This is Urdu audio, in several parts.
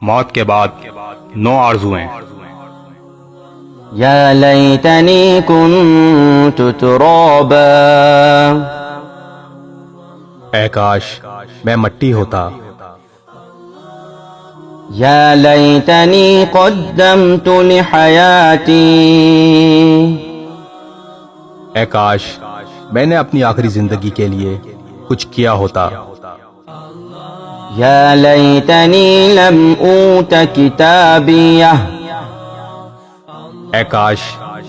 موت کے بعد 9 آرزویں۔ یا لیتنی کنت ترابا، اے کاش میں مٹی ہوتا۔ یا لیتنی قدمت لحیاتی، اے کاش میں نے اپنی آخری زندگی کے لیے کچھ کیا ہوتا۔ یا لیتنی لم اوت کتابیہ، اے کاش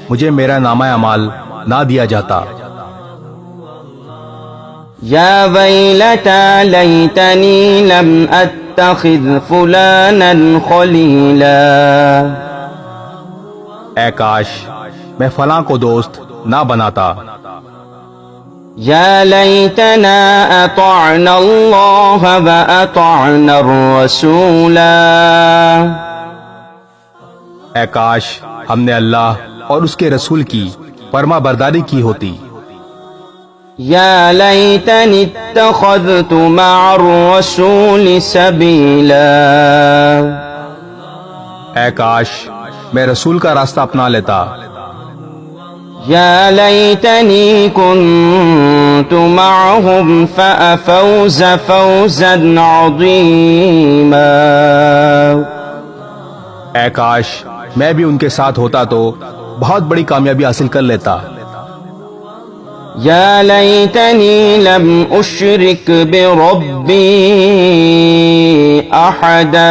مجھے میرا نامہ اعمال نہ دیا جاتا۔ یا ویلتی لیتنی لم اتخذ فلانا خلیلا، اے کاش میں فلاں کو دوست نہ بناتا۔ یا لیتنا اطعنا اللہ واطعنا الرسولا، اے کاش ہم نے اللہ اور اس کے رسول کی فرما برداری کی ہوتی۔ یا لیتنی اتخذت مع الرسول سبیلا، اے کاش میں رسول کا راستہ اپنا لیتا۔ یا لیتنی کنت معهم فأفوز فوزا عظیما، اے کاش میں بھی ان کے ساتھ ہوتا تو بہت بڑی کامیابی حاصل کر لیتا۔ یا لیتنی لم اشرک بربی احدا،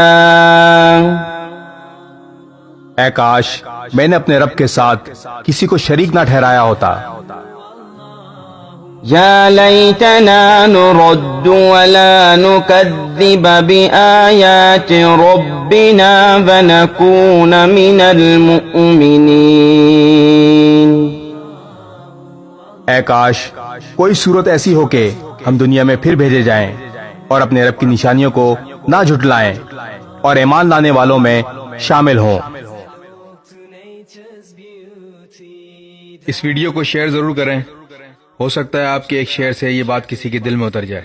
اے کاش میں نے اپنے رب کے ساتھ کسی کو شریک نہ ٹھہرایا ہوتا۔ یا لیتنا نرد ولا نکذب بآیات ربنا ونکون من المؤمنین، اے کاش کوئی صورت ایسی ہو کہ ہم دنیا میں پھر بھیجے جائیں اور اپنے رب کی نشانیوں کو نہ جھٹلائیں اور ایمان لانے والوں میں شامل ہوں۔ اس ویڈیو کو شیئر ضرور کریں، ہو سکتا ہے آپ کے ایک شیئر سے یہ بات کسی کے دل میں اتر جائے۔